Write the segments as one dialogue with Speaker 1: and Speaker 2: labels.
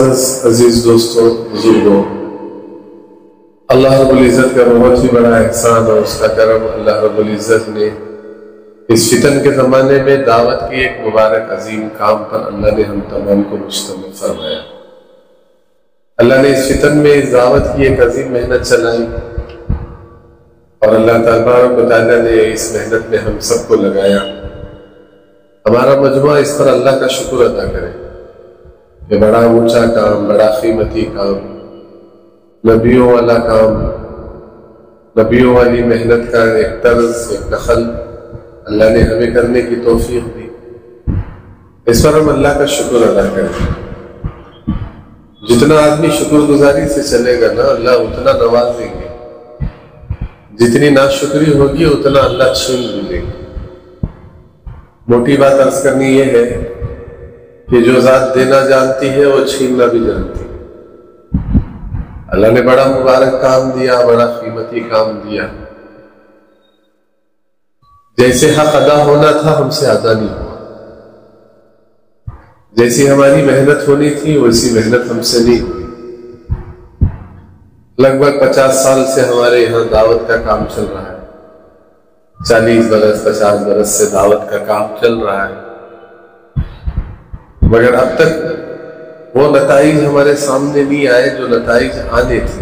Speaker 1: عزیز دوستوں، بزرگوں، اللہ رب العزت کا بہت ہی بڑا احسان اور اس کا کرم، اللہ رب العزت نے اس فتن کے زمانے میں دعوت کی ایک مبارک عظیم کام پر اللہ نے ہم تمام کو مشتمل فرمایا۔ اللہ نے اس فتن میں اس دعوت کی ایک عظیم محنت چلائی اور اللہ تبارک و تعالیٰ نے اس محنت میں ہم سب کو لگایا۔ ہمارا مجموعہ اس پر اللہ کا شکر ادا کرے۔ یہ بڑا اونچا کام، بڑا قیمتی کام، نبیوں والا کام، نبیوں والی محنت کا ایک طرز، ایک نقل اللہ نے ہمیں کرنے کی توفیق دی۔ اس پر ہم اللہ کا شکر ادا کریں۔ جتنا آدمی شکر گزاری سے چلے گا نا، اللہ اتنا نوازیں گے۔ جتنی ناشکری ہوگی اتنا اللہ چھین لے گا۔ موٹی بات عرض کرنی یہ ہے کہ جو ذات دینا جانتی ہے وہ چھیننا بھی جانتی ہے۔ اللہ نے بڑا مبارک کام دیا، بڑا قیمتی کام دیا۔ جیسے حق ادا ہونا تھا ہم سے ادا نہیں ہوا، جیسی ہماری محنت ہونی تھی ویسی محنت ہم سے نہیں ہوئی۔ لگ بھگ 50 سال سے ہمارے یہاں دعوت کا کام چل رہا ہے۔ 40 برس 50 برس سے دعوت کا کام چل رہا ہے، مگر اب تک وہ نتائج ہمارے سامنے نہیں آئے جو نتائج آنے تھے۔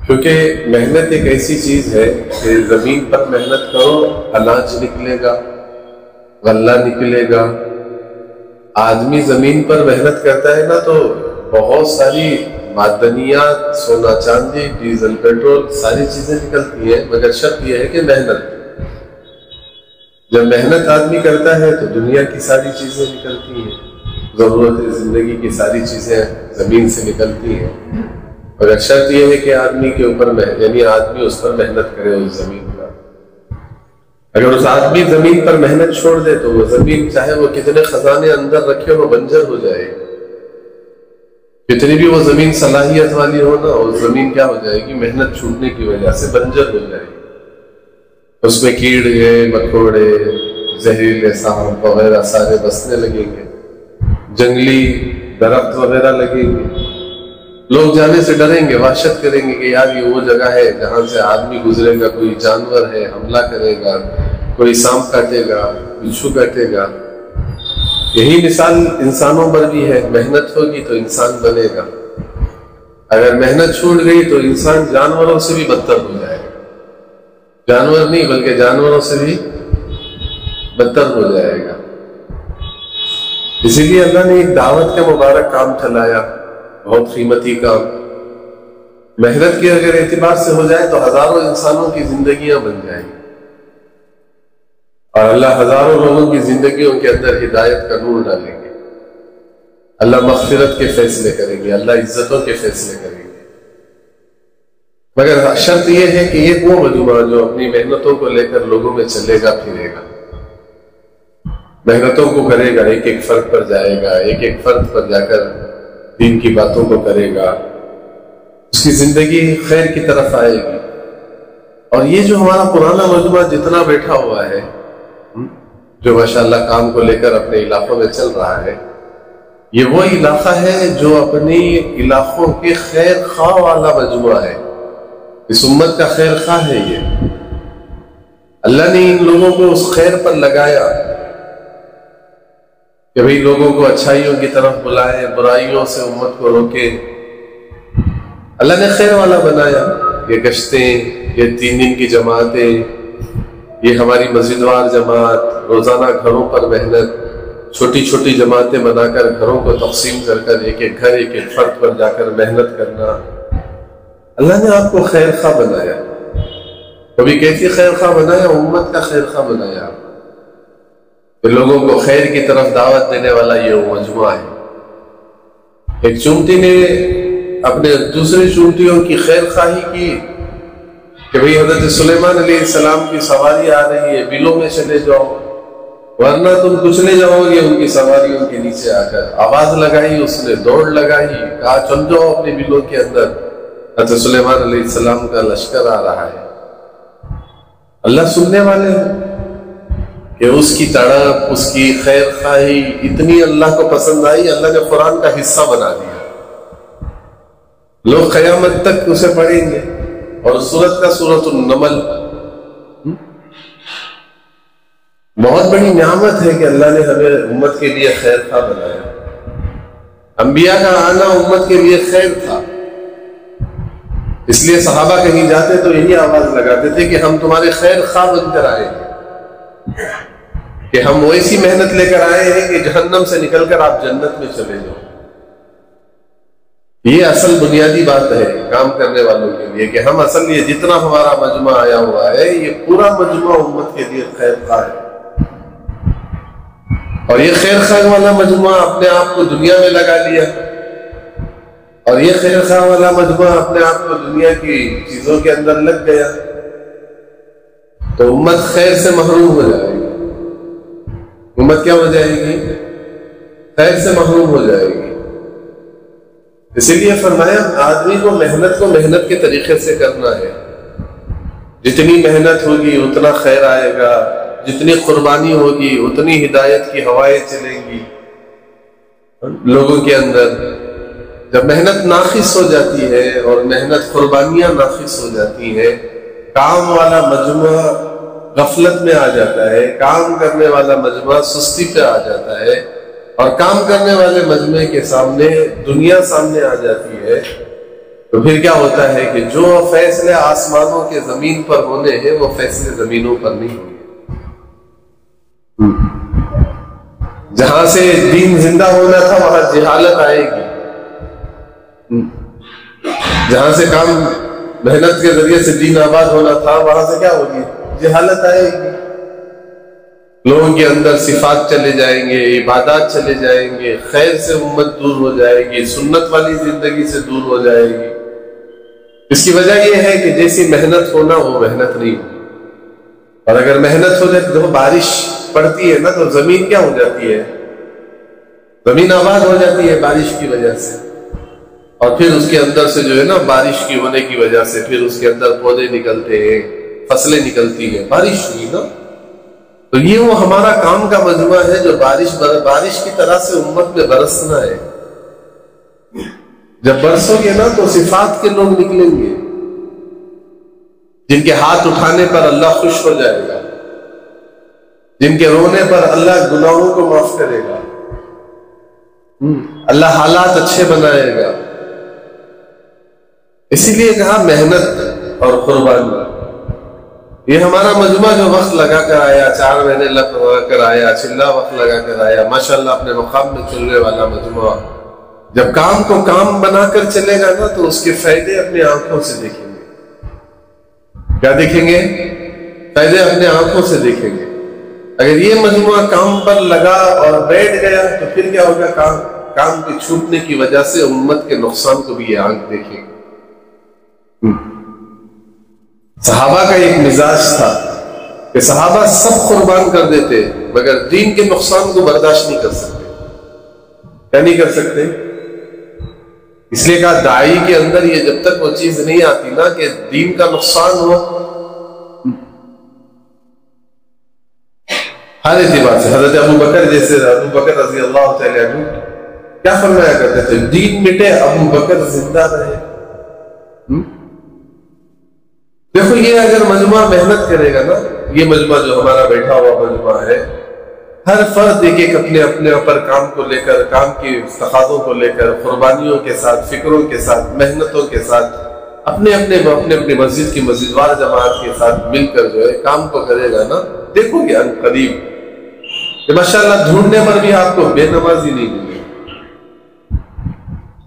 Speaker 1: کیونکہ محنت ایک ایسی چیز ہے کہ زمین پر محنت کرو، اناج نکلے گا، غلہ نکلے گا۔ آدمی زمین پر محنت کرتا ہے نا تو بہت ساری معدنیات، سونا چاندی، ڈیزل پیٹرول، ساری چیزیں نکلتی ہیں، مگر شرط یہ ہے کہ محنت۔ جب محنت آدمی کرتا ہے تو دنیا کی ساری چیزیں نکلتی ہیں، ضرورت زندگی کی ساری چیزیں زمین سے نکلتی ہیں، مگر شرط یہ ہے کہ آدمی کے اوپر یعنی آدمی اس پر محنت کرے اس زمین پر۔ اگر اس آدمی زمین پر محنت چھوڑ دے تو وہ زمین چاہے وہ کتنے خزانے اندر رکھے وہ بنجر ہو جائے گی۔ کتنی بھی وہ زمین صلاحیت والی ہو نا، وہ زمین کیا ہو جائے گی؟ محنت چھوٹنے کی وجہ سے بنجر ہو جائے گی۔ اس میں کیڑے مکوڑے، زہریلے سانپ وغیرہ سارے بسنے لگیں گے، جنگلی درخت وغیرہ لگیں گے۔ لوگ جانے سے ڈریں گے، وحشت کریں گے کہ یار یہ وہ جگہ ہے جہاں سے آدمی گزرے گا، کوئی جانور ہے حملہ کرے گا، کوئی سانپ کاٹے گا، بچھو کاٹے گا۔ یہی مثال انسانوں پر بھی ہے، محنت ہوگی تو انسان بنے گا، اگر محنت چھوٹ گئی تو انسان جانوروں سے بھی بدتر ہو جائے گا۔ جانور نہیں بلکہ جانوروں سے بھی بدتر ہو جائے گا۔ اسی لیے اللہ نے ایک دعوت کا مبارک کام چلایا، بہت قیمتی کام۔ محنت کے اگر اعتبار سے ہو جائے تو ہزاروں انسانوں کی زندگیاں بن جائیں گی، اور اللہ ہزاروں لوگوں کی زندگیوں کے اندر ہدایت کا نور ڈالیں گے۔ اللہ مغفرت کے فیصلے کریں گے، اللہ عزتوں کے فیصلے کریں گے۔ مگر شرط یہ ہے کہ یہ وہ مجموعہ جو اپنی محنتوں کو لے کر لوگوں میں چلے گا پھرے گا، محنتوں کو کرے گا، ایک ایک فرد پر جائے گا، ایک ایک فرد پر جا کر دین کی باتوں کو کرے گا، اس کی زندگی خیر کی طرف آئے گی۔ اور یہ جو ہمارا پرانا مجموعہ جتنا بیٹھا ہوا ہے، جو ماشاءاللہ کام کو لے کر اپنے علاقوں میں چل رہا ہے، یہ وہ علاقہ ہے جو اپنی علاقوں کے خیر خواہ والا مجموعہ ہے، اس امت کا خیر خواہ ہے۔ یہ اللہ نے ان لوگوں کو اس خیر پر لگایا کہ بھئی لوگوں کو اچھائیوں کی طرف بلائے، برائیوں سے امت کو روکے۔ اللہ نے خیر والا بنایا۔ یہ گشتیں، یہ 3 دن کی جماعتیں، یہ ہماری مسجد وار جماعت، روزانہ گھروں پر محنت، چھوٹی چھوٹی جماعتیں بنا کر گھروں کو تقسیم کر کر ایک ایک گھر، ایک ایک فرد پر جا کر محنت کرنا۔ اللہ نے آپ کو خیر خواہ بنایا۔ کبھی کیسی خیر خواہ بنایا؟ امت کا خیر خواہ بنایا، کہ لوگوں کو خیر کی طرف دعوت دینے والا یہ مجموعہ ہے۔ ایک چونٹی نے اپنے دوسری چونٹیوں کی خیر خواہی کی کہ بھئی حضرت سلیمان علیہ السلام کی سواری آ رہی ہے، بلوں میں چلے جاؤ ورنہ تم کچلے جاؤ گے ان کی سواریوں کے نیچے آ کر۔ آواز لگائی، اس نے دوڑ لگائی، کہا چل جاؤ اپنے بلوں کے اندر۔ حضرت سلیمان علیہ السلام کا لشکر آ رہا ہے۔ اللہ سننے والے ہیں کہ اس کی تڑپ، اس کی خیر خواہی اتنی اللہ کو پسند آئی، اللہ نے قرآن کا حصہ بنا دیا۔ لوگ قیامت تک اسے پڑھیں گے۔ اور سورت کا سورۃ النمل بہت بڑی نعمت ہے کہ اللہ نے ہمیں امت کے لیے خیر خواہ بنایا۔ انبیاء کا آنا امت کے لیے خیر تھا، اس لیے صحابہ کہیں جاتے تو یہی آواز لگاتے تھے کہ ہم تمہارے خیر خواہ بن کر آئے ہیں، کہ ہم ویسی محنت لے کر آئے ہیں کہ جہنم سے نکل کر آپ جنت میں چلے جاؤ۔ یہ اصل بنیادی بات ہے کام کرنے والوں کے لیے، کہ ہم اصل یہ جتنا ہمارا مجمع آیا ہوا ہے یہ پورا مجمع امت کے لیے خیر خواہ ہے، اور یہ خیر خواہ والا مجموعہ اپنے آپ کو دنیا میں لگا لیا، اور یہ خیر خواہ والا مجموعہ اپنے آپ کو دنیا کی چیزوں کے اندر لگ گیا تو امت خیر سے محروم ہو جائے گی۔ امت کیا ہو جائے گی؟ خیر سے محروم ہو جائے گی۔ اسی لیے فرمایا آدمی کو محنت کے طریقے سے کرنا ہے، جتنی محنت ہوگی اتنا خیر آئے گا، جتنی قربانی ہوگی اتنی ہدایت کی ہوائیں چلیں گی لوگوں کے اندر۔ جب محنت ناقص ہو جاتی ہے اور محنت قربانیاں ناقص ہو جاتی ہیں، کام والا مجموعہ غفلت میں آ جاتا ہے، کام کرنے والا مجموعہ سستی پہ آ جاتا ہے، اور کام کرنے والے مجموعے کے سامنے دنیا سامنے آ جاتی ہے، تو پھر کیا ہوتا ہے کہ جو فیصلے آسمانوں کے زمین پر ہونے ہیں وہ فیصلے زمینوں پر نہیں ہونے۔ جہاں سے دین زندہ ہونا تھا وہاں جہالت آئے گی، جہاں سے کام محنت کے ذریعے سے دین آباد ہونا تھا وہاں سے کیا ہوگی؟ جہالت آئے گی۔ لوگوں کے اندر صفات چلے جائیں گے، عبادات چلے جائیں گے، خیر سے امت دور ہو جائے گی، سنت والی زندگی سے دور ہو جائے گی۔ اس کی وجہ یہ ہے کہ جیسی محنت ہونا وہ محنت نہیں ہوگی۔ اور اگر محنت ہو جائے تو بارش پڑتی ہے نا تو زمین کیا ہو جاتی ہے؟ زمین آباد ہو جاتی ہے بارش کی وجہ سے، اور پھر اس کے اندر سے جو ہے نا بارش کی ہونے کی وجہ سے پھر اس کے اندر پودے نکلتے ہیں، فصلیں نکلتی ہیں، بارش ہوئی نا۔ تو یہ وہ ہمارا کام کا مجموعہ ہے جو بارش کی طرح سے امت میں برسنا ہے۔ جب برسو گے نا تو صفات کے لوگ نکلیں گے، جن کے ہاتھ اٹھانے پر اللہ خوش ہو جائے گا، جن کے رونے پر اللہ گناہوں کو معاف کرے گا، اللہ حالات اچھے بنائے گا۔ اسی لیے کہا محنت اور قربانی۔ یہ ہمارا مجموعہ جو وقت لگا کر آیا، 4 مہینے لگا کر آیا، چلا وقت لگا کر آیا، ماشاءاللہ اپنے مقام میں چلنے والا مجموعہ جب کام کو کام بنا کر چلے گا نا تو اس کے فائدے اپنی آنکھوں سے دیکھیں گے۔ کیا دیکھیں گے؟ فائدے اپنے آنکھوں سے دیکھیں گے۔ اگر یہ مجموعہ کام پر لگا اور بیٹھ گیا تو پھر کیا ہوگا؟ کام کے چھوٹنے کی وجہ سے امت کے نقصان کو بھی یہ آنکھ دیکھیں گے۔ صحابہ کا ایک مزاج تھا کہ صحابہ سب قربان کر دیتے مگر دین کے نقصان کو برداشت نہیں کر سکتے۔ کیا نہیں کر سکتے؟ اس لیے کہا داعی کے اندر یہ جب تک وہ چیز نہیں آتی نا کہ دین کا نقصان ہو، ہر اعتبار سے حضرت ابو بکر جیسے ابو بکر رضی اللہ تعالی عنہ کیا فرمایا کرتے تھے؟ دین مٹے ابو بکر زندہ رہے۔ دیکھو یہ اگر مجموعہ محنت کرے گا نا، یہ مجموعہ جو ہمارا بیٹھا ہوا مجموعہ ہے، ہر فرد ایک ایک اپنے اپنے اوپر کام کو لے کر، کام کی تقاضوں کو لے کر، قربانیوں کے ساتھ، فکروں کے ساتھ، محنتوں کے ساتھ، اپنے اپنے مسجد کی مسجدوار جماعت کے ساتھ مل کر جو ہے کام کو کرے گا نا، دیکھو گے ان قریب کہ ماشاءاللہ ڈھونڈنے پر بھی آپ کو بے نمازی نہیں ملے گا،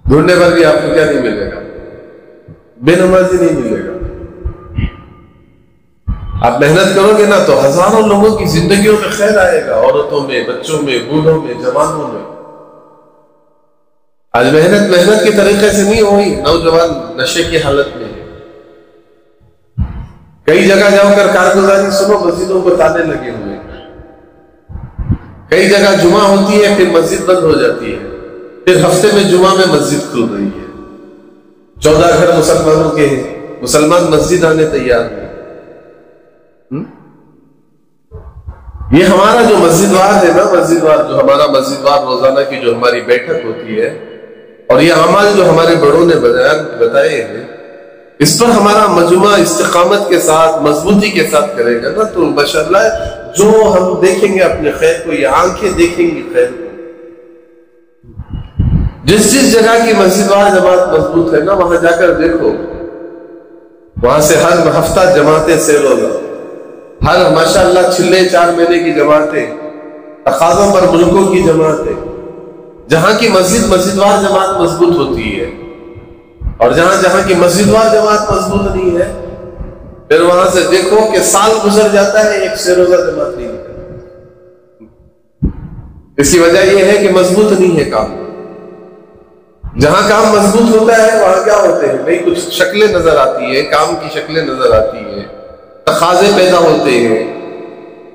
Speaker 1: ڈھونڈنے پر بھی آپ کو کیا نہیں ملے گا؟ بے نمازی نہیں ملے گا۔ آپ محنت کرو گے نا تو ہزاروں لوگوں کی زندگیوں میں خیر آئے گا، عورتوں میں، بچوں میں، بوڑھوں میں، جوانوں میں۔ آج محنت کے طریقے سے نہیں ہوئی، نوجوان نشے کی حالت میں ہے۔ کئی جگہ جاؤ کر کارگزاری سنو، مسجدوں کو تالے لگے ہوئے، کئی جگہ جمعہ ہوتی ہے پھر مسجد بند ہو جاتی ہے، پھر ہفتے میں جمعہ میں مسجد کھل رہی ہے، 14 گھر مسلمانوں کے ہیں، مسلمان مسجد آنے تیار ہیں۔ یہ ہمارا جو مسجد وار ہے نا، مسجد وار جو ہمارا مسجد وار روزانہ کی جو ہماری بیٹھک ہوتی ہے، اور یہ اعمال جو ہمارے بڑوں نے بتائے ہیں، اس پر ہمارا مجمع استقامت کے ساتھ، مضبوطی کے ساتھ کرے گا نا، تو ماشاءاللہ جو ہم دیکھیں گے اپنے خیر کو، یہ آنکھیں دیکھیں گی خیر کو۔ جس جگہ کی مسجد وار جماعت مضبوط ہے نا، وہاں جا کر دیکھو، وہاں سے ہر ہفتہ جماعتیں سیر ہوگا، ہر ماشاءاللہ 4 مہینے کی جماعتیں، تقاضوں پر ملکوں کی جماعتیں، جہاں کی مسجد وار جماعت مضبوط ہوتی ہے، اور جہاں کی مسجد وار جماعت مضبوط نہیں ہے، پھر وہاں سے دیکھو کہ سال گزر جاتا ہے، ایک سیر روزہ جماعت نہیں نکلتی۔ اس کی وجہ یہ ہے کہ مضبوط نہیں ہے کام۔ جہاں کام مضبوط ہوتا ہے وہاں کیا ہوتے ہیں بھئی، کچھ شکلیں نظر آتی ہیں، کام کی شکلیں نظر آتی ہیں، تقاضے پیدا ہوتے ہیں،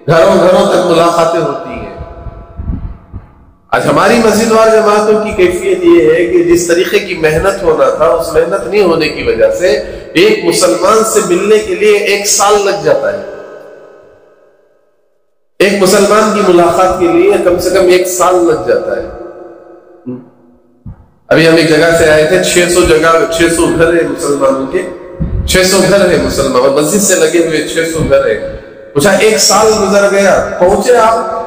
Speaker 1: گھروں تک ملاقاتیں ہوتی ہیں۔ آج ہماری مسجد وار جماعتوں کی کیفیت یہ ہے کہ جس طریقے کی محنت ہونا تھا، اس محنت نہیں ہونے کی وجہ سے ایک مسلمان سے ملنے کے لیے 1 سال لگ جاتا ہے۔ ایک مسلمان کی ملاقات کے لیے کم سے کم 1 سال لگ جاتا ہے۔ ابھی ہم ایک جگہ سے آئے تھے، 600 گھر ہیں مسلمانوں کے، 600 گھر ہیں مسلمان، مسجد سے لگے ہوئے 600 گھر ہیں۔ پوچھا 1 سال گزر گیا، پہنچے آپ؟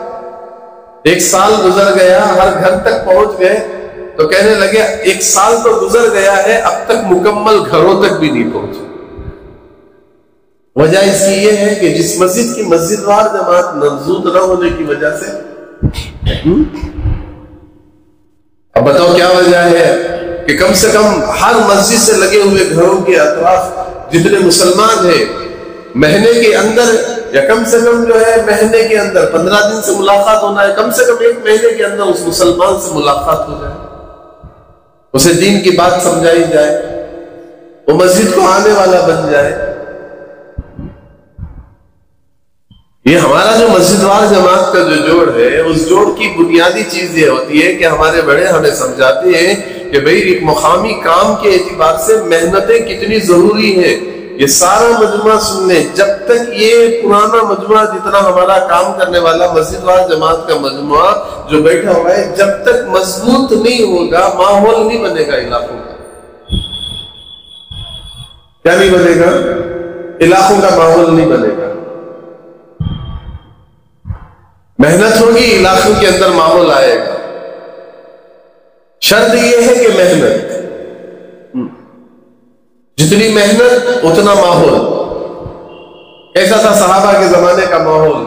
Speaker 1: 1 سال گزر گیا، ہر گھر تک پہنچ گئے؟ تو کہنے لگے 1 سال تو گزر گیا ہے، اب تک مکمل گھروں تک بھی نہیں پہنچے۔ وجہ اس کی یہ ہے کہ جس مسجد کی مسجد وار جماعت مضبوط نہ ہونے کی وجہ سے، اب بتاؤ کیا وجہ ہے کہ کم سے کم ہر مسجد سے لگے ہوئے گھروں کے اطراف جتنے مسلمان ہیں، مہینے کے اندر یا کم سے کم جو ہے مہینے کے اندر 15 دن سے ملاقات ہونا ہے، کم سے کم 1 مہینے کے اندر اس مسلمان سے ملاقات ہو جائے، اسے دین کی بات سمجھائی جائے، وہ مسجد کو آنے والا بن جائے۔ یہ ہمارا جو مسجد وار جماعت کا جو جوڑ ہے، اس جوڑ کی بنیادی چیز یہ ہوتی ہے کہ ہمارے بڑے ہمیں سمجھاتے ہیں کہ بھئی ایک مقامی کام کے اعتبار سے محنتیں کتنی ضروری ہیں۔ یہ سارا مجموعہ سن لیں، جب تک یہ پرانا مجموعہ جتنا ہمارا کام کرنے والا مسجد وار جماعت کا مجموعہ جو بیٹھا ہوا ہے، جب تک مضبوط نہیں ہوگا، ماحول نہیں بنے گا علاقوں کا۔ کیا نہیں بنے گا؟ علاقوں کا ماحول نہیں بنے گا۔ محنت ہوگی، علاقوں کے اندر ماحول آئے گا۔ شرط یہ ہے کہ محنت، جتنی محنت اتنا ماحول۔ ایسا تھا صحابہ کے زمانے کا ماحول،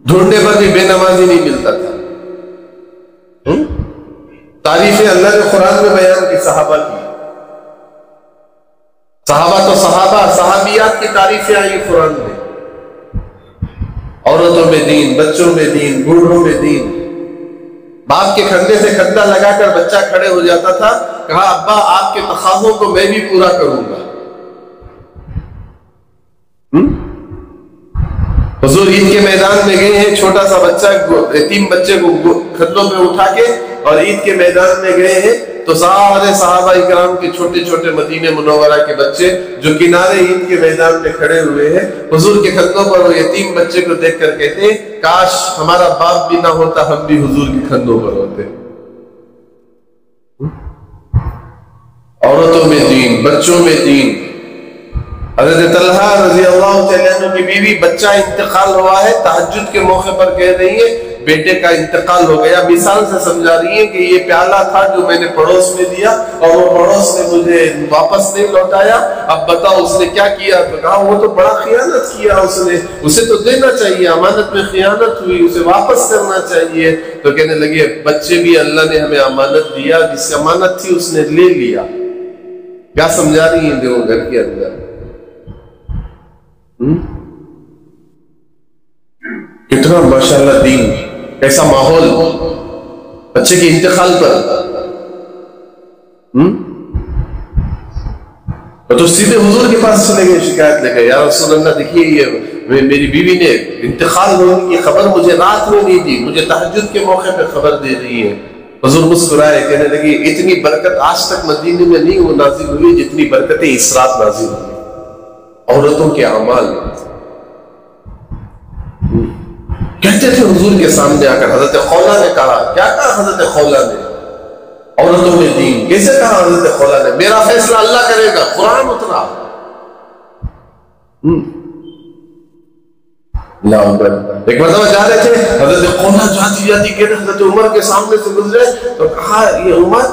Speaker 1: ڈھونڈنے پر بھی بے نمازی نہیں ملتا تھا۔ تعریفیں اللہ نے قرآن میں بیان کی صحابہ کی، صحابہ تو صحابیات کی تعریفیں آئی قرآن میں، عورتوں میں دین، بچوں میں دین، بوڑھوں میں دین۔ باپ کے کندھے سے کندھا لگا کر بچہ کھڑے ہو جاتا تھا، کہا ابا آپ کے تقاضوں کو میں بھی پورا کروں گا۔ حضور عید کے میدان میں گئے ہیں، چھوٹا سا بچہ، یتیم بچے کو کندھوں پہ اٹھا کے، اور عید کے میدان میں گئے ہیں تو سارے صحابہ اکرام کے چھوٹے چھوٹے مدینہ منورہ کے بچے جو کنارے عید کے میدان میں کھڑے ہوئے ہیں، حضور کے کندھوں پر وہ یتیم بچے کو دیکھ کر کہتے ہیں کاش ہمارا باپ بھی نہ ہوتا، ہم بھی حضور کے کندھوں پر ہوتے۔ عورتوں میں دین، بچوں میں دین۔ حضرت طلحہ رضی اللہ تعالیٰ عنہ کی بیوی، بچہ انتقال ہوا ہے، تہجد کے موقع پر کہہ رہی ہے بیٹے کا انتقال ہو گیا، مثال سے سمجھا رہی ہے کہ یہ پیالہ تھا جو میں نے پڑوس میں دیا اور وہ پڑوس نے مجھے واپس نہیں لوٹایا، اب بتاؤ اس نے کیا کیا؟ تو کہا وہ تو بڑا خیانت کیا اس نے، اسے تو دینا چاہیے، امانت میں خیانت ہوئی، اسے واپس کرنا چاہیے۔ تو کہنے لگے بچے بھی اللہ نے ہمیں امانت دیا، جس امانت تھی اس نے لے لیا۔ کیا سمجھا رہی ہیں دیو گھر کے اندر؟ کتنا ماشاءاللہ دین، کیسا ماحول بچے کے انتقال پر۔ تو سیدھے حضور کے پاس چلے گئے، شکایت لے گئے، یا رسول اللہ دیکھیے یہ میری بیوی نے انتقال ہونے کی خبر مجھے رات میں نہیں دی، مجھے تہجد کے موقع پہ خبر دے رہی ہے۔ حضور مسکرائے، کہنے لگے اتنی برکت آج تک مدینے میں نہیں وہ نازل ہوئی جتنی برکتیں اس رات نازل ہوئی۔ عورتوں کے اعمال، کہتے تھے حضور کے سامنے آ کر، حضرت خولا نے کہا، کیا کہا حضرت خولا نے؟ عورتوں میں دین کیسے کہا حضرت خولا نے؟ میرا فیصلہ اللہ کرے گا، قرآن اترا۔ ایک مرتبہ جا رہے تھے، حضرت خولا جاتی کہتے حضرت عمر کے سامنے سے گزرے تو کہا یہ عمر،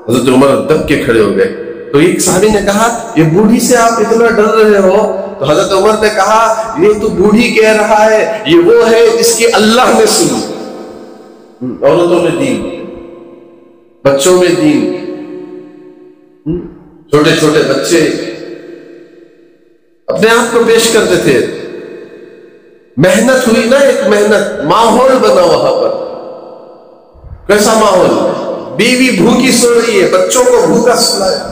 Speaker 1: حضرت عمر دب کے کھڑے ہو گئے۔ تو ایک صحابی نے کہا یہ بوڑھی سے آپ اتنا ڈر رہے ہو؟ تو حضرت عمر نے کہا یہ تو بوڑھی کہہ رہا ہے، یہ وہ ہے جس کی اللہ نے سنی۔ عورتوں میں دین، بچوں میں دین، چھوٹے چھوٹے بچے اپنے آپ کو پیش کرتے تھے۔ محنت ہوئی نا، ایک محنت، ماحول بنا وہاں پر۔ کیسا ماحول؟ بیوی بھوکی سو رہی ہے، بچوں کو بھوکا سلایا،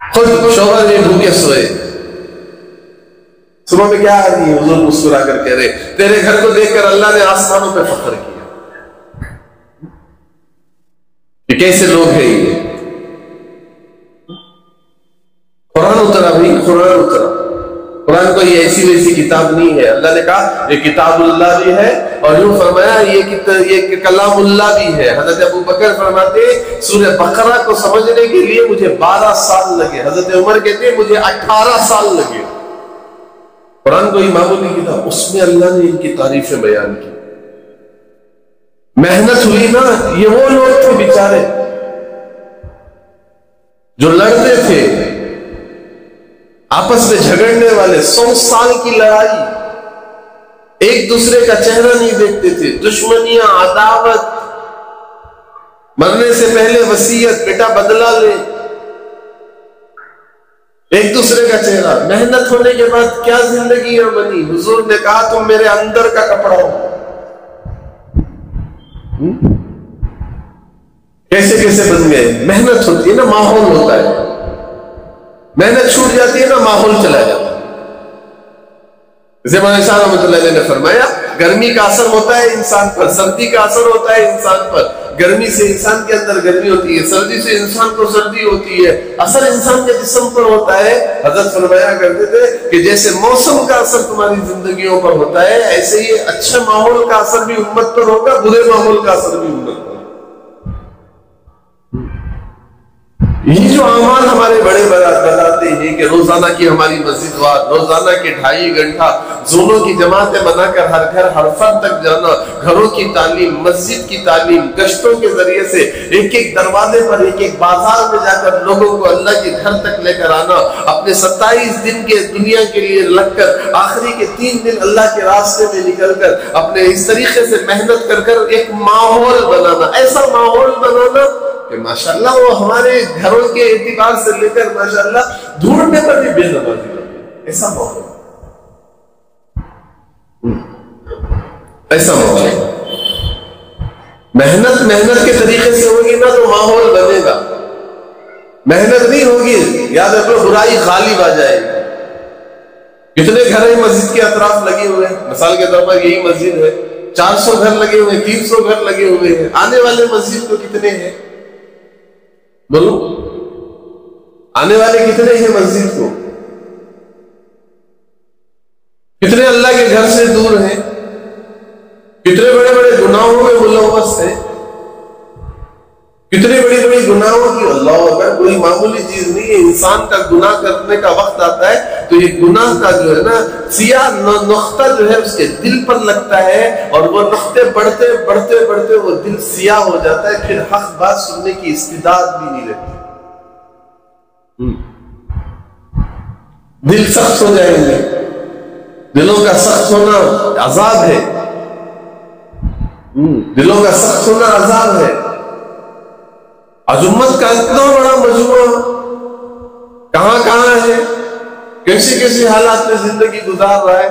Speaker 1: خود شوہر بھی بھوکے سوئے۔ صبح میں کیا آ رہی ہے؟ حضور مسکرا کر کہہ رہے تیرے گھر کو دیکھ کر اللہ نے آسمانوں پہ فخر کیا کہ کیسے لوگ ہیں یہ۔ قرآن اترا بھائی، قرآن اترا۔ قرآن کو یہ ایسی ویسی کتاب نہیں ہے۔ اللہ نے کہا یہ کتاب اللہ بھی ہے، اور یوں فرمایا یہ کلام اللہ بھی ہے۔ حضرت ابو بکر فرماتے سورہ بقرہ کو سمجھنے کے لیے مجھے 12 سال لگے، حضرت عمر کہتے مجھے 18 سال لگے۔ قرآن کو معمولی کتاب، اس میں اللہ نے ان کی تعریفیں بیان کی۔ محنت ہوئی نا، یہ وہ لوگ تھے بیچارے جو لڑتے تھے، آپس میں جھگڑنے والے، 100 سال کی لڑائی، ایک دوسرے کا چہرہ نہیں دیکھتے تھے، دشمنیاں، عداوت، مرنے سے پہلے وصیت بیٹا بدلہ لے، ایک دوسرے کا چہرہ۔ محنت ہونے کے بعد کیا زندگیاں بنی۔ حضور نے کہا تم میرے اندر کا کپڑا ہو۔ کیسے کیسے بن گئے؟ محنت ہوتی ہے نا، ماحول ہوتا ہے، محنت چھوٹ جاتی ہے نا، ماحول چلا جاتا ہے۔ جیسے مولانا شاہ رحمۃ اللہ علیہ نے فرمایا گرمی کا اثر ہوتا ہے انسان پر، سردی کا اثر ہوتا ہے انسان پر۔ گرمی سے انسان کے اندر گرمی ہوتی ہے، سردی سے انسان کو سردی ہوتی ہے، اثر انسان کے جسم پر ہوتا ہے۔ حضرت فرمایا کرتے تھے کہ جیسے موسم کا اثر تمہاری زندگیوں پر ہوتا ہے، ایسے ہی اچھے ماحول کا اثر بھی امت پر ہوگا، برے ماحول کا اثر بھی امت پر۔ یہ جو اعمال ہمارے بڑے بتاتے ہیں کہ روزانہ کی ہماری مسجد وار، روزانہ کے 2.5 گھنٹہ زونوں کی جماعتیں بنا کر ہر گھر ہر فرد تک جانا، گھروں کی تعلیم، مسجد کی تعلیم، گشتوں کے ذریعے سے ایک ایک دروازے پر، ایک ایک بازار میں جا کر لوگوں کو اللہ کے گھر تک لے کر آنا، اپنے 27 دن کے دنیا کے لیے لگ کر آخری کے 3 دن اللہ کے راستے میں نکل کر اپنے اس طریقے سے محنت کر کر ایک ماحول بنانا، ایسا ماحول بنانا کہ ماشاءاللہ وہ ہمارے گھروں کے اعتبار سے لے کر ماشاءاللہ ڈھونڈنے پر بھی بے نظیر ہے۔ ایسا ماحول، ایسا ماحول، محنت کے طریقے سے ہوگی نا تو ماحول بنے گا۔ محنت نہیں ہوگی، یاد رکھو برائی غالب آ جائے گی۔ کتنے گھر ہیں مسجد کے اطراف لگے ہوئے ہیں؟ مثال کے طور پر یہی مسجد ہے، 400 گھر لگے ہوئے ہیں، 300 گھر لگے ہوئے ہیں۔ آنے والے مسجد کو کتنے ہیں؟ بولو، آنے والے کتنے ہیں مسجد کو؟ کتنے اللہ کے گھر سے دور ہیں؟ کتنے بڑے بڑے گناہوں میں ملوث ہیں؟ کتنی بڑی بڑی گناہوں کی، اللہ اکبر، کوئی معمولی چیز نہیں ہے۔ انسان کا گناہ کرنے کا وقت آتا ہے تو یہ گناہ کا جو ہے نا سیاہ نقطہ جو ہے اس کے دل پر لگتا ہے، اور وہ نقطے بڑھتے بڑھتے بڑھتے وہ دل سیاہ ہو جاتا ہے، پھر حق بات سننے کی استعداد بھی نہیں رہتی، دل سخت ہو جائیں گے۔ دلوں کا سخت ہونا عذاب ہے، دلوں کا سخت ہونا عذاب ہے۔ آج امت کا اتنا بڑا مجموعہ کہاں کہاں ہے، کیسے کیسے حالات میں زندگی گزار رہا ہے۔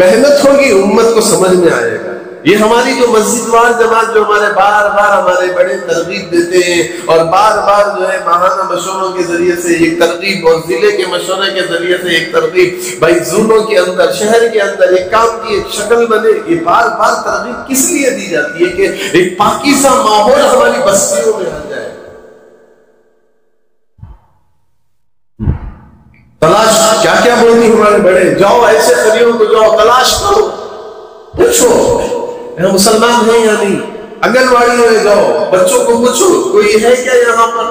Speaker 1: محنت ہوگی، امت کو سمجھ میں آئے گا۔ یہ ہماری جو مسجد وار جماعت جو ہمارے بار بار ہمارے بڑے ترغیب دیتے ہیں، اور بار بار جو ہے ماہانہ مشوروں کے ذریعے سے ایک ترغیب، اور ضلع کے مشورے کے ذریعے سے ایک ترغیب، بھائی زونوں کے اندر، شہر کے اندر ایک کام کی ایک شکل بنے، یہ بار بار ترغیب کس لیے دی جاتی ہے کہ ایک پاکیزہ ماحول ہماری بستیوں میں آ جائے۔ تلاش کیا کیا بولتی ہمارے بڑے، جاؤ ایسے خریوں کو جاؤ تلاش کرو، پوچھو یہاں مسلمان ہیں یا نہیں، آنگن واڑی میں جاؤ بچوں کو پوچھو کوئی ہے کیا یہاں پر۔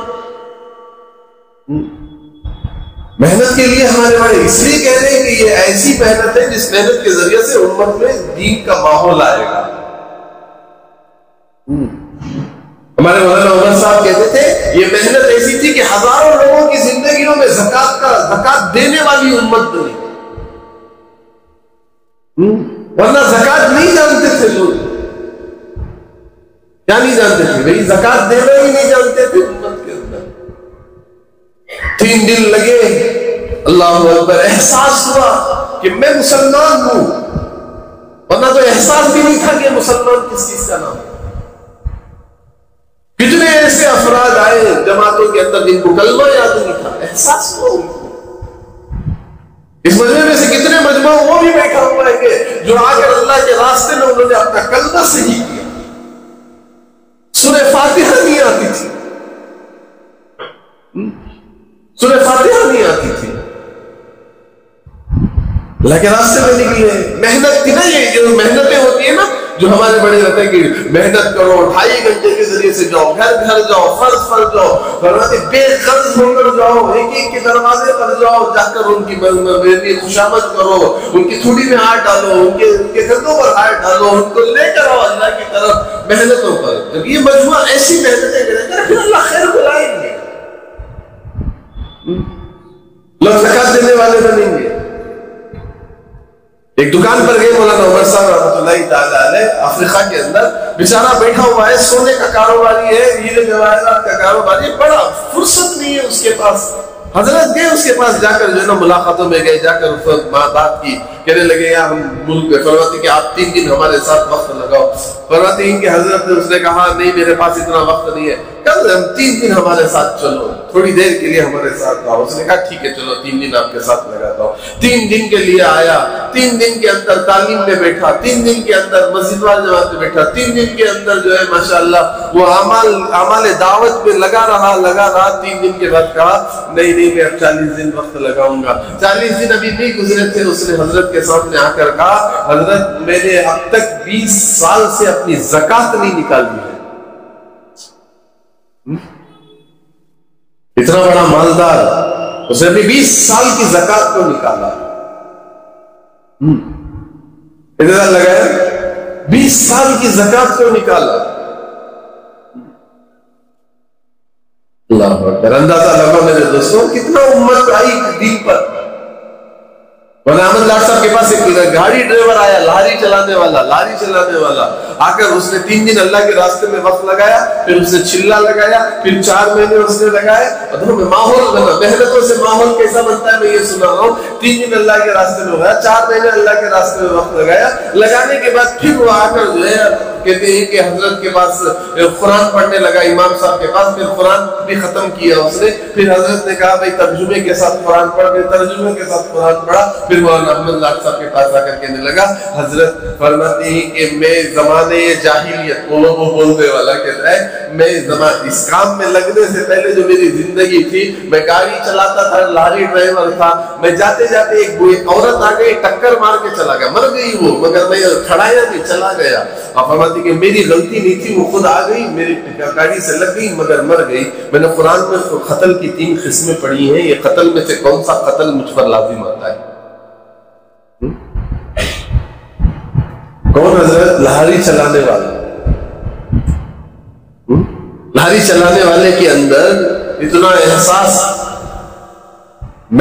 Speaker 1: محنت کے لیے ہمارے بڑے اس لیے کہہ رہے ہیں کہ یہ ایسی محنت ہے جس محنت کے ذریعے سے امت میں دین کا ماحول آئے گا۔ ہمارے مولانا عمر صاحب کہتے تھے یہ محنت ایسی تھی کہ ہزاروں لوگوں کی زندگیوں میں زکات دینے والی امت بنی، ورنہ زکات نہیں جانتے تھے لوگ، کیا نہیں جانتے تھے بھائی، زکات دینا ہی نہیں جانتے تھے امت کے اندر۔ 3 دن لگے، اللہ اکبر، احساس ہوا کہ میں مسلمان ہوں، ورنہ تو احساس بھی نہیں تھا کہ مسلمان کس چیز کا نام ہے۔ کتنے ایسے افراد آئے جماعتوں کے اندر جن کو کلمہ یاد نہیں تھا، احساس ہو۔ اس مجمع میں سے کتنے مجمع وہ بھی بیٹھا ہوا ہے کہ جو آ کر اللہ کے راستے میں انہوں نے اپنا کلمہ صحیح کیا، سورہ فاتحہ نہیں آتی تھی، سورہ فاتحہ نہیں آتی تھی، اللہ کے راستے میں نکلے، محنت تھی نا، یہ جو محنتیں ہوتی ہیں نا، جو ہمارے بڑے رہتے ہیں کہ محنت کرو، 2.5 گھنٹے کے ذریعے سے جاؤ، گھر گھر جاؤ، فرض جاؤ، فرماتے بے غرض ہو کر جاؤ، ایک کے دروازے پر جاؤ، جا کر ان کی خوشامد کرو، ان کی تھوڑی میں ہاتھ ڈالو، ان کے کندھوں پر ہاتھ ڈالو، ان کو لے کر آؤ اللہ کی طرف محنتوں پر۔ جب یہ مجموعہ ایسی محنتیں کرے گا پھر اللہ خیر بلائیں گے، لوگ زکات دینے والے بنیں گے۔ ایک دکان پر گئے مولانا عمر صاحب رحمۃ اللہ تعالی علیہ، افریقہ کے اندر، بیچارہ بیٹھا ہوا ہے، سونے کا کاروباری ہے، ہیرے جواہرات کا کاروباری، بڑا فرصت نہیں ہے اس کے پاس۔ حضرت گئے اس کے پاس، جا کر جو ہے نا ملاقاتوں میں گئے، جا کر اس بات کی، کہنے لگے یا ہم ملک میں، فرماتے کہ آپ 3 دن ہمارے ساتھ وقت لگاؤ۔ فرماتے ہیں کہ حضرت نے اس نے کہا نہیں میرے پاس اتنا وقت نہیں ہے، کل ہم 3 دن ہمارے ساتھ چلو، تھوڑی دیر کے لیے ہمارے ساتھ آؤ۔ اس نے کہا ٹھیک ہے چلو 3 دن آپ کے ساتھ لگاتا ہوں۔ 3 دن کے لیے آیا، 3 دن کے اندر تعلیم میں بیٹھا، 3 دن کے اندر مسجد وال جماعت میں بیٹھا، 3 دن کے اندر جو ہے ماشاءاللہ وہ اعمال دعوت میں لگا رہا۔ 3 دن کے بعد کہا نہیں میں اب 40 دن وقت لگاؤں گا۔ 40 دن ابھی نہیں گزرے تھے، اس نے حضرت کے سامنے آ کر کہا حضرت میں نے اب تک 20 سال سے اپنی زکات نہیں نکالی ہے۔ اتنا بڑا مالدار، اس نے ابھی 20 سال کی زکات کو نکالا، اتنا لگایا 20 سال کی زکات کو نکالا۔ اللہ اکبر، اندازہ لگا میرے دوستوں کتنا امت آئی دین پر۔ مولانا احمد لاٹ صاحب کے پاس ایک گاڑی ڈرائیور آیا، لاری چلانے والا آ کر اس نے 3 دن اللہ کے راستے میں وقت لگایا، پھر اس نے چلا لگایا، پھر 4 مہینے اس نے لگائے، ادھر میں ماحول بنا، محنتوں سے ماحول کیسا بنتا ہے میں یہ سنا رہا ہوں۔ 3 دن اللہ کے راستے میں لگایا، 4 مہینے اللہ کے راستے میں وقت لگایا، لگانے کے بعد پھر وہ آ کر جو ہے کہتے ہیں کہ حضرت کے پاس قرآن پڑھنے لگا، امام صاحب کے پاس، پھر قرآن بھی ختم کیا اس نے، پھر حضرت نے کہا بھائی ترجمے کے ساتھ قرآن پڑھ، پھر ترجمے کے ساتھ قرآن پڑھا، پھر مولانا احمد لاٹ صاحب کے پاس آ کر کہنے لگا حضرت فرماتے ہیں کہ میں زمانے جاہلیت، وہ بولنے والا کہتا ہے میں اس کام میں لگنے سے پہلے جو میری زندگی تھی، میں گاڑی چلاتا تھا، لاری ڈرائیور تھا، میں جاتے جاتے ایک عورت آ گئی، ٹکر مار کے چلا گیا، مر گئی وہ، مگر میں کھڑایا نہیں، چلا گیا۔ اور فرماتی کہ میری غلطی نہیں تھی، وہ خود آ گئی، میری گاڑی سے لگ گئی مگر مر گئی۔ میں نے قرآن میں قتل کی 3 قسمیں پڑھی ہیں، یہ قتل میں سے کون سا قتل مجھ پر لازم آتا ہے؟ کون حضرت؟ لہاری چلانے والا۔ لہاری چلانے والے کے اندر اتنا احساس،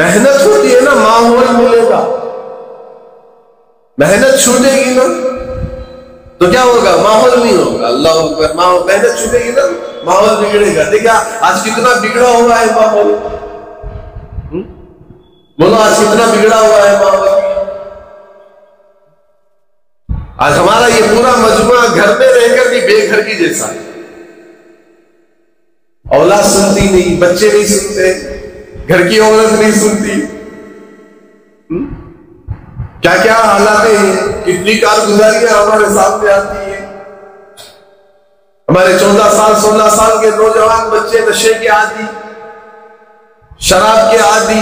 Speaker 1: محنت ہوتی ہے نا، ماحول ملے گا، محنت چھوٹے گی نا تو کیا ہوگا؟ ماحول نہیں ہوگا۔ اللہ اکبر، محنت چھوٹے گی نا ماحول بگڑے گا۔ دیکھا آج کتنا بگڑا ہوا ہے ماحول، بولو آج کتنا بگڑا ہوا ہے ماحول۔ آج ہمارا یہ پورا مجموعہ گھر میں رہ کر بھی بے گھر کی جیسا ہے، اولاد سنتی نہیں، بچے نہیں سنتے، گھر کی عورت نہیں سنتی، کیا کیا حالات ہیں، کتنی کارگزاریاں ہمارے سامنے آتی ہیں۔ ہمارے 14 سال 16 سال کے نوجوان بچے نشے کے عادی، شراب کے عادی،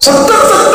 Speaker 1: 70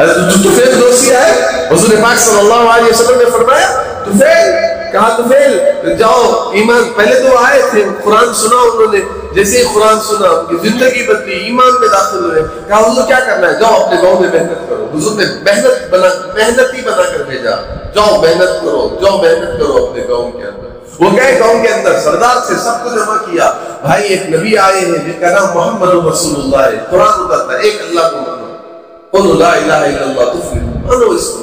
Speaker 1: طفیل دوسی آئے، حضور پاک صلی اللہ علیہ وسلم نے فرمایا طفیل، کہا طفیل جاؤ ایمان، پہلے تو آئے تھے، قرآن سنا انہوں نے، جیسے ہی قرآن سنا ان کی زندگی بدلی، ایمان میں داخل ہوئے، کہا حضور کیا کرنا ہے؟ جاؤ اپنے گاؤں میں محنت کرو۔ حضور نے محنتی بنا کر بھیجا، جاؤ محنت کرو، جاؤ محنت کرو اپنے گاؤں کے اندر۔ وہ گئے گاؤں کے اندر، سردار سے سب کو جمع کیا، بھائی ایک نبی آئے ہیں جن کا نام محمد رسول اللہ ہے، قرآن اترتا ہے، ایک اللہ کو مانو، قولوا لا الہ الا اللہ تفلحوا، مانو اس کو۔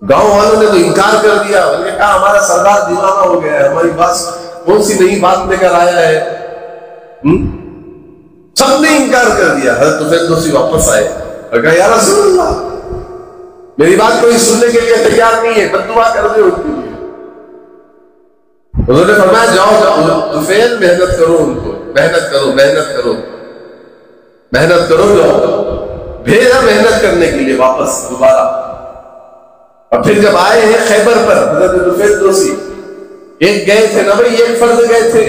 Speaker 1: گاؤں والوں نے تو انکار کر دیا، انہوں نے کہا ہمارا سردار دیوانہ ہو گیا ہے، ہماری بات کون سی نئی بات لے کر آیا ہے؟ سب نے انکار کر دیا۔ حضرت طفیل دوسی واپس آئے اور کہا یا رسول اللہ میری بات کوئی سننے کے لیے تیار نہیں ہے، بد دعا کر دے ان کے لیے۔ حضور نے فرمایا جاؤ جاؤ طفیل محنت کرو، ان کو محنت کرو، محنت کرو، محنت کرو، جاؤ۔ بھیجا محنت کرنے کے لیے واپس دوبارہ۔ اور پھر جب آئے ہیں خیبر پر حضرت طفیل دوسی، ایک گئے تھے نا بھائی، ایک فرد گئے تھے،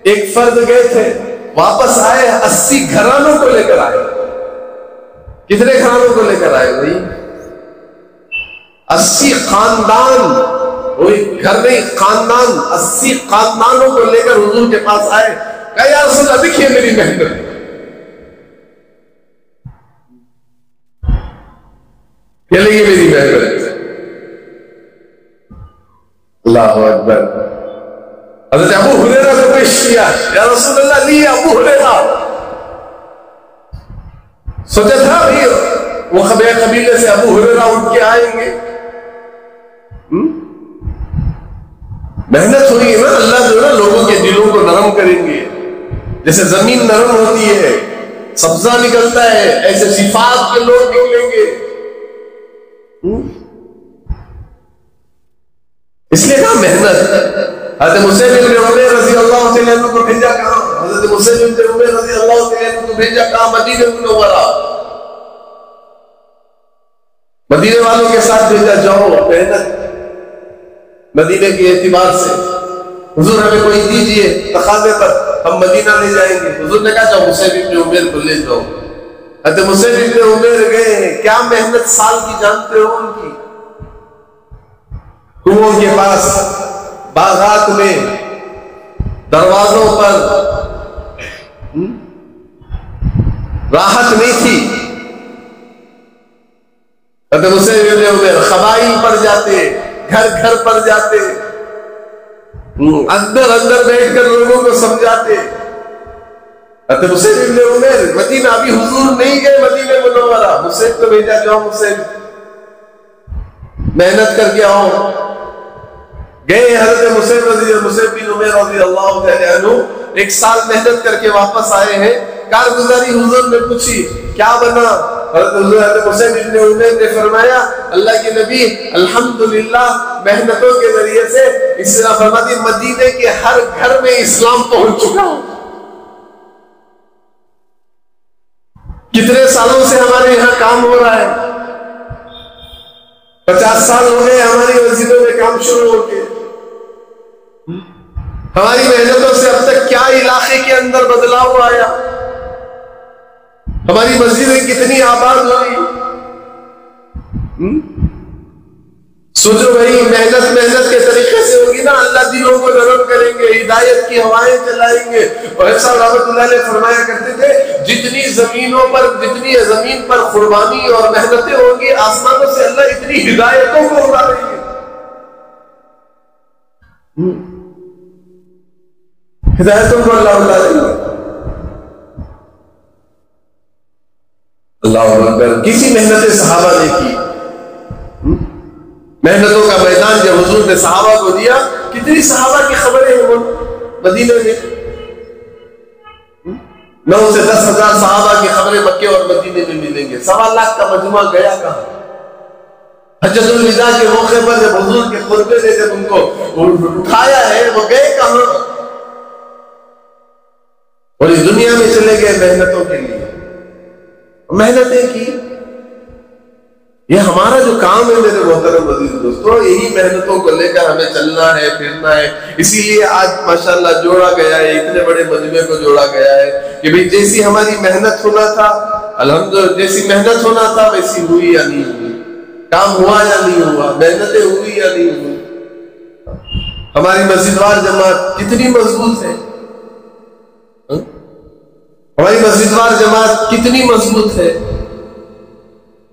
Speaker 1: ایک فرد گئے تھے، واپس آئے 80 گھرانوں کو لے کر آئے۔ کتنے گھرانوں کو لے کر آئے بھائی؟ 80 خاندان، وہی گھر نہیں خاندان، 80 خاندانوں کو لے کر حضور کے پاس آئے، کہا یا رسول اللہ دیکھیے میری محنت، چلیے میری محنت۔ اللہ اکبر۔ حضرت ابو ہریرہ کو پیش کیا، یا رسول اللہ لیے ابو ہریرہ۔ سوچا تھا بھی وہ قبیلے سے ابو ہریرہ اٹھ کے آئیں گے، محنت ہوئی نا، اللہ جو ہے نا لوگوں کے دلوں کو نرم کریں گے، جیسے زمین نرم ہوتی ہے، سبزہ نکلتا ہے، ایسے صفات کے لوگ نکلیں گے۔ اس لیے کہا محنت۔ حضرت مسعب بن عمیر رضی اللہ تعالیٰ عنہ کو بھیجا کہاں؟ حضرت مسعب بن عمیر رضی اللہ تعالیٰ عنہ کو بھیجا کہاں؟ مدینہ منورہ، مدینے والوں کے ساتھ بھیجا، جاؤ محنت مدینے کے اعتبار سے، حضور ہمیں کوئی دیجئے تقاضے پر، ہم مدینہ لے جائیں گے۔ حضور نے کہا جاؤ مسعب بن عمیر کو لے جاؤ۔ حضرت مسعب بن عمیر گئے ہیں، کیا محنت سال کی جانتے ہو ان کی؟ کنووں کے پاس، باغات میں، دروازوں پر راحت نہیں تھی۔ حضرت مسعب بن عمیر قبائل پر جاتے، گھر گھر پر جاتے، اندر اندر بیٹھ کر لوگوں کو سمجھاتے۔ حضرت مسعب بن عمیر مدینہ، ابھی حضور نہیں گئے مدینہ منورہ، مسعب کو بھیجا جاؤ مسعب محنت کر کے آؤ۔ گئے حضرت مسعب بن عمیر رضی اللہ تعالیٰ عنہ، ایک سال محنت کر کے واپس آئے ہیں۔ کارگزاری حضور نے پوچھی کیا بنا؟ حضرت مسعب بن عمیر نے فرمایا اللہ کے نبی الحمدللہ محنتوں کے ذریعے سے اسلام، فرماتی مدینے کے ہر گھر میں اسلام پہنچ چکا۔ کتنے سالوں سے ہمارے یہاں کام ہو رہا ہے؟ 50 سال ہو گئے ہماری مسجدوں میں کام شروع ہو کے۔ ہماری محنتوں سے اب تک کیا علاقے کے اندر بدلاؤ آیا؟ ہماری مسجدیں کتنی آباد ہوئی؟ سوچو بھائی، محنت کے طریقے سے ہوگی نا، اللہ دلوں کو نرم کریں گے، ہدایت کی ہوائیں چلائیں گے۔ اور ایسا رحمت اللہ علیہ فرمایا کرتے تھے جتنی زمین پر قربانی اور محنتیں ہوں گی، آسمانوں سے اللہ اتنی ہدایتوں کو اتاریں گے۔ ہدایتوں کو اللہ اتاریں گے۔ اللہ اکبر۔ کسی محنت صحابہ نے کی، محنتوں کا میدان جب حضور نے صحابہ کو دیا، کتنی صحابہ کی خبریں ہیں وہ مدینے میں، 9 سے 10 ہزار صحابہ کی خبریں مکے اور مدینے میں ملیں گے۔ 1.25 لاکھ کا مجموعہ گیا کہاں؟ حجۃ الوداع کے موقع پر جب حضور کے خطبے نے جب ان کو اٹھایا ہے، وہ گئے کہاں؟ اور اس دنیا میں چلے گئے محنتوں کے لیے، محنتیں کی۔ یہ ہمارا جو کام ہے میرے محترم عزیز دوستو، یہی محنتوں کو لے کر ہمیں چلنا ہے، پھرنا ہے۔ اسی لیے آج ماشاءاللہ جوڑا گیا ہے، اتنے بڑے مجمع کو جوڑا گیا ہے کہ بھئی جیسی ہماری محنت ہونا تھا، الحمدللہ جیسی محنت ہونا تھا ویسی ہوئی یا نہیں ہوئی، کام ہوا یا نہیں ہوا، محنتیں ہوئی یا نہیں ہوئی. ہماری مسجد وار جماعت کتنی مضبوط ہے، ہماری مسجد وار جماعت کتنی مضبوط ہے،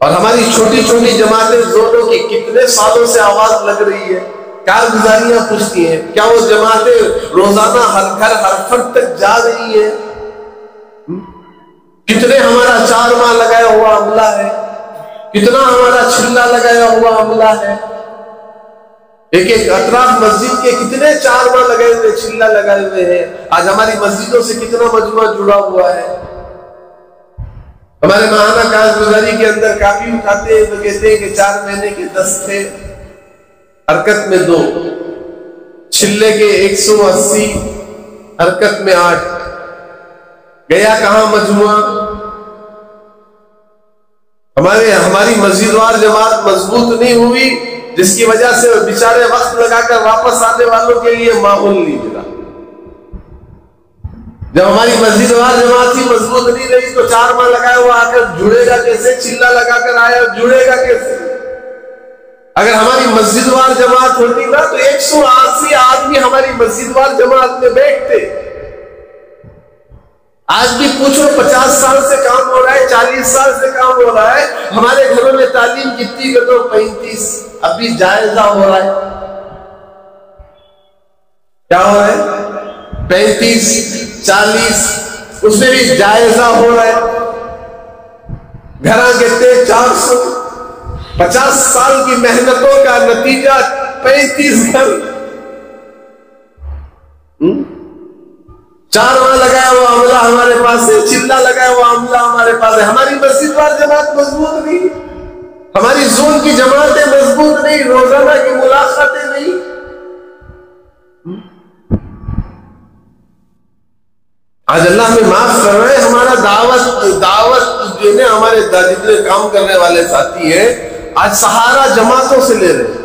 Speaker 1: اور ہماری چھوٹی چھوٹی جماعتیں زوروں کی کتنے سالوں سے آواز لگ رہی ہے، کارگزاریاں پوچھتی ہیں. کیا وہ جماعتیں روزانہ ہر گھر ہر فرد تک جا رہی ہیں؟ کتنے ہمارا 4 ماہ لگایا ہوا عملہ ہے، کتنا ہمارا چلہ لگایا ہوا عملہ ہے. ایک ایک اطراف مسجد کے کتنے 4 ماہ لگائے ہوئے، چلہ لگائے ہوئے ہیں. آج ہماری مسجدوں سے کتنا مجموعہ جڑا ہوا ہے. ہمارے ماہانہ کارگزاری کے اندر کافی اٹھاتے ہیں تو کہتے ہیں کہ 4 مہینے کے 10 تھے، حرکت میں 2، چلے کے 180، حرکت میں 8. گیا کہاں مجموعہ؟ ہماری مسجد وار جماعت مضبوط نہیں ہوئی، جس کی وجہ سے بیچارے وقت لگا کر واپس آنے والوں کے لیے ماحول نہیں ملا. جب ہماری مسجد وار جماعت ہی مضبوط نہیں رہی تو 4 ماہ لگایا ہوا آ کر جڑے گا کیسے؟ چلہ لگا کر آیا جڑے گا کیسے؟ اگر ہماری مسجد وار جماعت ہوتی نا تو 180 آدمی ہماری مسجد وار جماعت میں بیٹھتے. آج بھی پوچھو 50 سال سے کام ہو رہا ہے، 40 سال سے کام ہو رہا ہے. ہمارے گھروں میں تعلیم کتنی کر دو 35، ابھی جائزہ ہو رہا ہے. کیا ہو رہا ہے؟ 35 40، اس میں بھی جائزہ ہو رہا ہے. گھراں کہتے 400. 50 سال کی محنتوں کا نتیجہ 35 گھر. 4 ماہ لگایا ہوا عملہ ہمارے پاس ہے، چلہ لگایا ہوا عملہ ہمارے پاس ہے. ہماری مسجد وار جماعت مضبوط نہیں، ہماری زون کی جماعتیں مضبوط نہیں، روزانہ کی ملاقاتیں نہیں. آج اللہ ہمیں معاف کر رہے ہیں. ہمارا دعوت جو ہے ہمارے جتنے کام کرنے والے ساتھی ہیں آج سہارا جماعتوں سے لے رہے ہیں.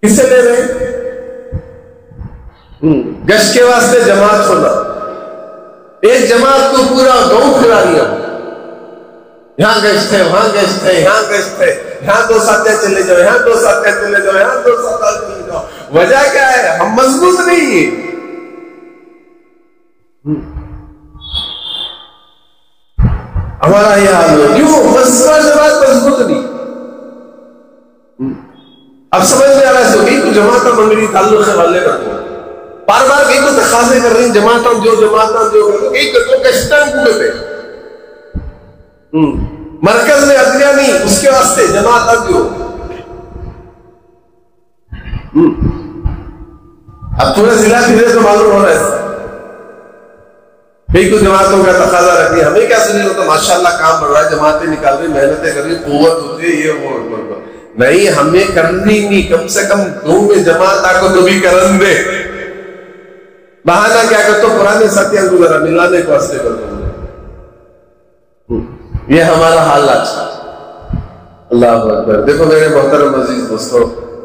Speaker 1: کس سے لے رہے ہیں؟ گشت کے واسطے جماعت ہونا. ایک جماعت کو پورا گاؤں پھرا دیا، یہاں گشت ہے، وہاں گشت ہے، یہاں گشت ہے، یہاں 2 ساتھ چلے جاؤ، یہاں 2 ساتھ چلے جاؤ، یہاں 2 ساتھ چلے جاؤ. وجہ کیا ہے؟ ہم مضبوط نہیں ہیں. ہمارا یہ حال ہے. کیوں؟ جماعت مضبوط نہیں. اب سمجھ میں آ رہا ہے کہ کچھ جماعت منگڑی تعلق سے والے کرتے ہیں، بار بار کہیں کو تقاضے کر رہی ہیں جماعتاں جو کہیں کو کشتاں کو پہ مرکز میں عدلیہ نہیں، اس کے واسطے جماعت جو اب تھوڑا ضلع پھرے تو معلوم ہو رہا ہے. کئی کو جماعتوں کا تقاضا رکھنی، ہمیں کیا سنی ہوتا ماشاءاللہ کام بڑھ رہا ہے، جماعتیں نکال رہی، محنتیں کر رہی، قوت ہوتی ہے، یہ وہ نہیں. ہمیں کرنی نہیں، کم سے کم گاؤں میں جماعت آ کو تو بھی کرن دے. بہانہ کیا کرتا ہوں پرانے ساتھیاں کو ذرا ملانے کو واسطے کرتا ہوں. یہ ہمارا حال آج. اللہ اکبر. دیکھو میرے محترم عزیز دوستو،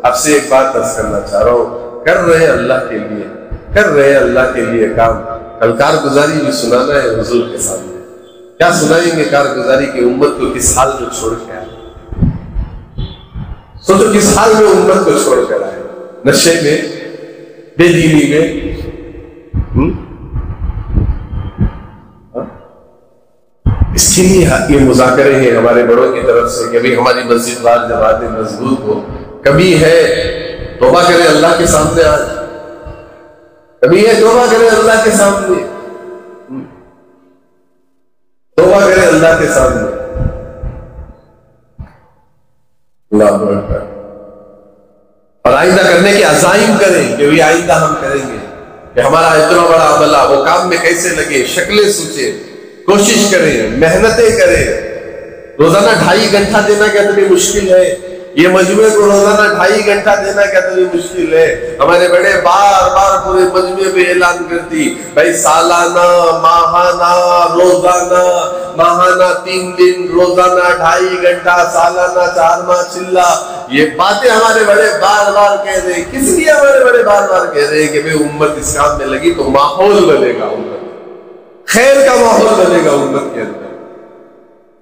Speaker 1: آپ سے ایک بات عرض کرنا چاہ رہا ہوں. کر رہے ہیں اللہ کے لیے، کر رہے ہیں اللہ کے لیے کام. کل کارگزاری بھی سنانا ہے حضور کے سامنے. کیا سنائیں گے کارگزاری کی امت کو کس حال میں چھوڑ کے آئے؟ سوچو کس حال میں امت کو چھوڑ کر آئے. نشے میں، بے دینی میں. اس کے لیے یہ مذاکرے ہیں ہمارے بڑوں کی طرف سے کہ بھئی ہماری مسجد وار جماعتیں مضبوط ہو. کبھی ہے توبہ کرے اللہ کے سامنے، آج کبھی ہے توبہ کرے اللہ کے سامنے، توبہ کرے اللہ کے سامنے. اللہ اکبر. اور آئندہ کرنے کے عزائم کریں کہ بھی آئندہ ہم کریں گے، کہ ہمارا اتنا بڑا عملہ وہ کام میں کیسے لگے، شکلیں سوچیں، کوشش کریں، محنتیں کریں. روزانہ 2.5 گھنٹہ دینا کیا اتنی مشکل ہے؟ یہ مجموعے کو روزانہ 2.5 گھنٹہ دینا کیا اتنی مشکل ہے؟ ہمارے بڑے بار بار پورے مجموعے پہ اعلان کرتی بھائی سالانہ، ماہانہ، روزانہ، ماہانہ 3 دن، روزانہ 2.5 گھنٹہ، سالانہ 4 ماہ چلہ. یہ باتیں ہمارے بڑے بار بار کہہ رہے ہیں. کس لیے ہمارے بڑے بار بار کہہ رہے ہیں؟ کہ بھئی امت اس کام میں لگی تو ماحول بنے گا، امت خیر کا ماحول بنے گا امت کے اندر.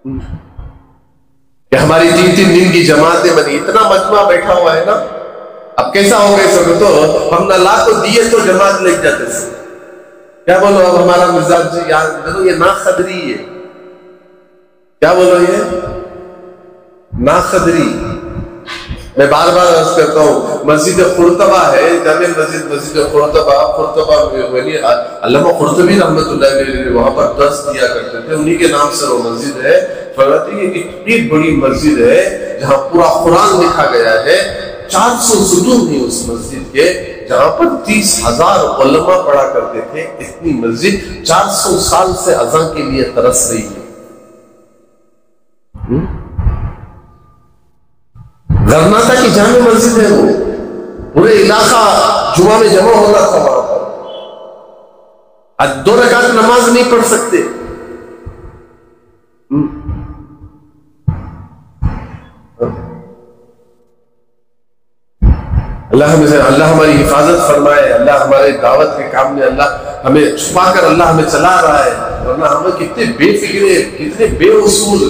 Speaker 1: کہ ہماری 3-3 دن کی جماعتیں بنی، اتنا مجمع بیٹھا ہوا ہے نا. اب کیسا ہو گئے سب تو ہم نہ لا کو دیے تو جماعت لگ جاتے تھے. کیا بولو اب ہمارا مزاج یاد کرو، یہ ناقدری ہے. کیا بولو یہ ناقدری. میں بار بار عرض کرتا ہوں، مسجد قرطبہ ہے، جامع مسجد قرطبہ علامہ قرطبی رحمۃ اللہ علیہ وہاں پر درس دیا کرتے تھے، انہی کے نام سے وہ مسجد ہے. فرماتے ہیں کہ اتنی بڑی مسجد ہے جہاں پورا قرآن لکھا گیا ہے. 400 ستون ہیں اس مسجد کے، جہاں پر 30,000 علماء پڑھا کرتے تھے. اتنی مسجد 400 سال سے اذان کے لیے ترس رہی ہے. غرناطہ کی جامع مسجد ہے، وہ پورے علاقہ جمعہ میں جمع ہوتا تھا وہاں پر. آج 2 رکعت نماز نہیں پڑھ سکتے. اللہ ہماری حفاظت فرمائے. اللہ ہمارے دعوت کے کام میں اللہ ہمیں چھپا کر اللہ ہمیں چلا رہا ہے، ورنہ ہمیں کتنے بے فکرے، کتنے بے اصول.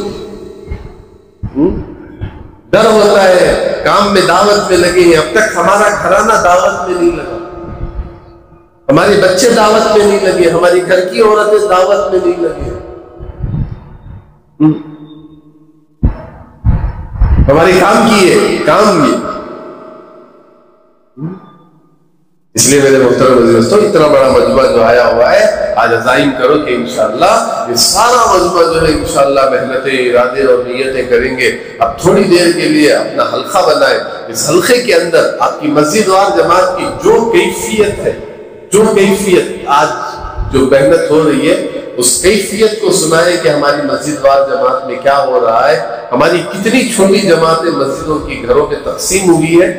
Speaker 1: ڈر ہوتا ہے، کام میں دعوت میں لگے ہیں. اب تک ہمارا گھرانہ دعوت میں نہیں لگا، ہمارے بچے دعوت میں نہیں لگے، ہماری گھر کی عورتیں دعوت میں نہیں لگے. ہمارے کام کیے اس لیے میرے محترم دوستو، اتنا بڑا مجمع جو آیا ہوا ہے، آج عزائم کرو کہ انشاءاللہ یہ سارا مجمع جو ہے انشاءاللہ محنتیں، ارادے اور نیتیں کریں گے. اب تھوڑی دیر کے لیے اپنا حلقہ بنائیں. اس حلقے کے اندر آپ کی مسجد وار جماعت کی جو کیفیت ہے، جو کیفیت آج جو محنت ہو رہی ہے، اس کیفیت کو سنائیں کہ ہماری مسجد وار جماعت میں کیا ہو رہا ہے. ہماری کتنی چھوٹی جماعتیں مسجدوں کی گھروں پہ تقسیم ہوئی ہے،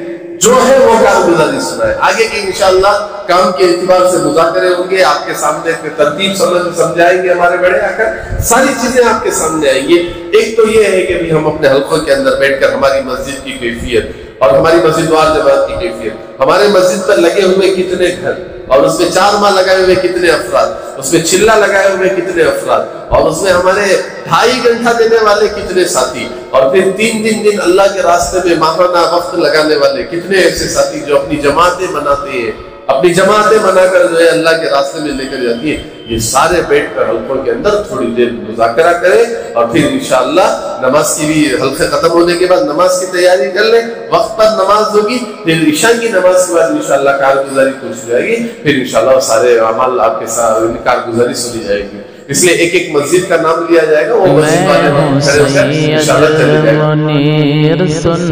Speaker 1: جو ہے وہ کارگزاری سنائے. آگے کی انشاءاللہ کام کے اعتبار سے مذاکرے ہوں گے، آپ کے سامنے ترتیب سمجھائیں گے. ہمارے بڑے آ کر ساری چیزیں آپ کے سامنے آئیں گی. ایک تو یہ ہے کہ ہم اپنے حلقوں کے اندر بیٹھ کر ہماری مسجد کی کیفیت اور ہماری مسجد وار جماعت کی کیفیت، ہمارے مسجد پر لگے ہوئے کتنے گھر، اور اس میں 4 ماہ لگائے ہوئے کتنے افراد، اس میں چلہ لگائے ہوئے کتنے افراد، اور اس میں ہمارے 2.5 گھنٹہ دینے والے کتنے ساتھی، اور پھر 3 دن اللہ کے راستے میں ماہانہ وقت لگانے والے کتنے ایسے ساتھی جو اپنی جماعتیں بناتے ہیں، اپنی جماعتیں بنا کر جو ہے اللہ کے راستے میں لے کر جاتی ہیں. یہ سارے بیٹھ کر حلقوں کے اندر تھوڑی دیر مذاکرہ کریں، اور پھر انشاءاللہ نماز کی بھی حلقے ختم ہونے کے بعد نماز کی تیاری کر لیں. وقت پر نماز ہوگی، پھر عشاء کی نماز کے بعد انشاءاللہ کارگزاری پوچھ جائے گی. پھر انشاءاللہ سارے اعمال آپ کے ساتھ کارگزاری سنی جائے گی. اس لیے ایک ایک مسجد کا نام لیا جائے گا، وہ مسجد والے انشاءاللہ چلے جائے گا.
Speaker 2: منیر سن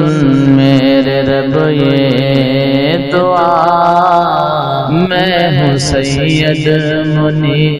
Speaker 2: میرے رب یہ دعا، میں ہوں سید منیر.